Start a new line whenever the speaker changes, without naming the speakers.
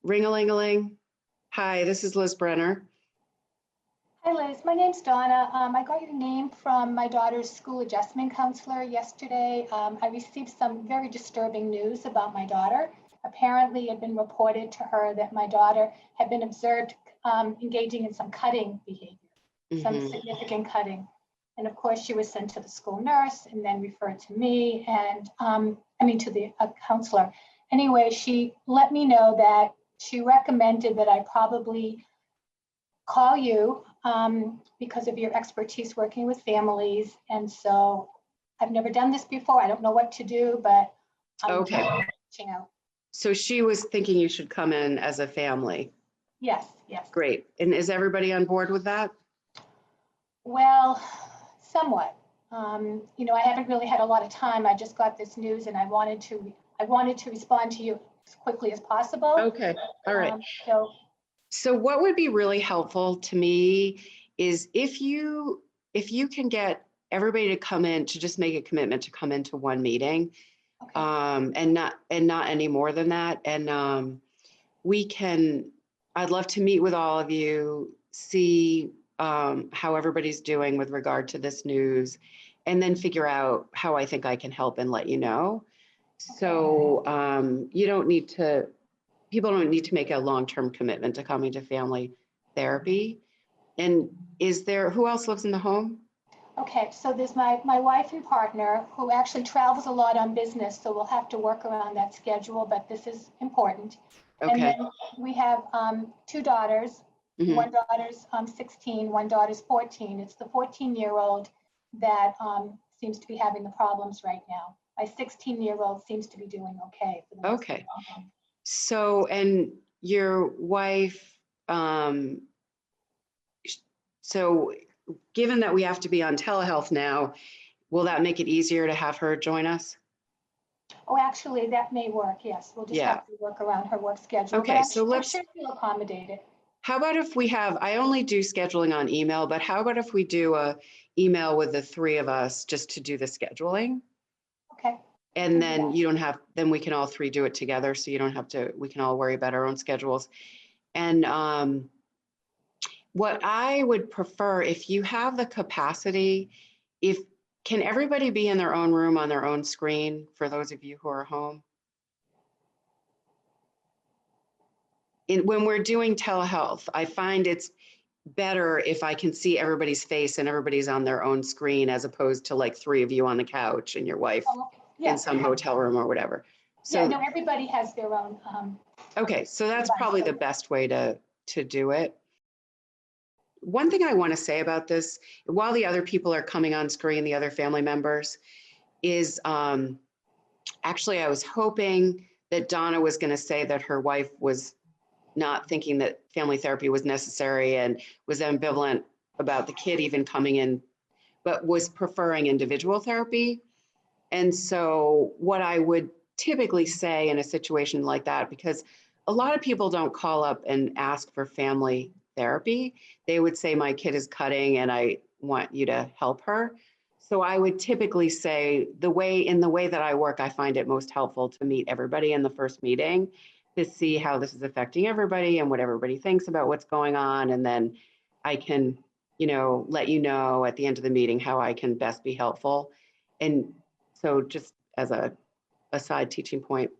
Ring-a-ling-a-ling. Hi, this is Liz Brenner.
Hi Liz, my name's Donna. I got your name from my daughter's school adjustment counselor yesterday. I received some very disturbing news about my daughter. Apparently, it had been reported to her that my daughter had been observed engaging in some cutting behavior, some significant cutting. And of course, she was sent to the school nurse and then referred to me and to the counselor. Anyway, she let me know that she recommended that I probably call you because of your expertise working with families. And so I've never done this before. I don't know what to do, but I'm reaching out.
So she was thinking you should come in as a family.
Yes, yes.
Great. And is everybody on board with that?
Well, somewhat. I haven't really had a lot of time. I just got this news and I wanted to respond to you as quickly as possible.
Okay. All right.
So
what would be really helpful to me is if you can get everybody to come in, to just make a commitment to come into one meeting,
okay.
and not any more than that. And I'd love to meet with all of you, see how everybody's doing with regard to this news, and then figure out how I think I can help and let you know. Okay. So people don't need to make a long-term commitment to coming to family therapy. And who else lives in the home? Okay,
so there's my wife and partner who actually travels a lot on business, so we'll have to work around that schedule, but this is important. Okay. And then we have two daughters. Mm-hmm. One daughter's 16, one daughter's 14. It's the 14-year-old that seems to be having the problems right now. My 16-year-old seems to be doing okay. For the most
okay. So, and your wife, so given that we have to be on telehealth now, will that make it easier to have her join us?
Oh, actually, that may work, yes. We'll just have to work around her work schedule.
Okay, so
I'm sure she'll accommodate it.
How about if I only do scheduling on email, but how about if we do a email with the three of us just to do the scheduling?
Okay.
And then then we can all three do it together. So you don't have to, we can all worry about our own schedules. And what I would prefer, if you have the capacity, can everybody be in their own room on their own screen for those of you who are home? When we're doing telehealth, I find it's better if I can see everybody's face and everybody's on their own screen, as opposed to like three of you on the couch and your wife in some hotel room or whatever. So
everybody has their own.
Okay, so that's probably the best way to do it. One thing I want to say about this, while the other people are coming on screen, the other family members, is actually I was hoping that Donna was going to say that her wife was not thinking that family therapy was necessary and was ambivalent about the kid even coming in, but was preferring individual therapy. And so what I would typically say in a situation like that, because a lot of people don't call up and ask for family therapy, they would say, my kid is cutting and I want you to help her. So I would typically say in the way that I work, I find it most helpful to meet everybody in the first meeting to see how this is affecting everybody and what everybody thinks about what's going on. And then I can, let you know at the end of the meeting how I can best be helpful. And so just as a side teaching point,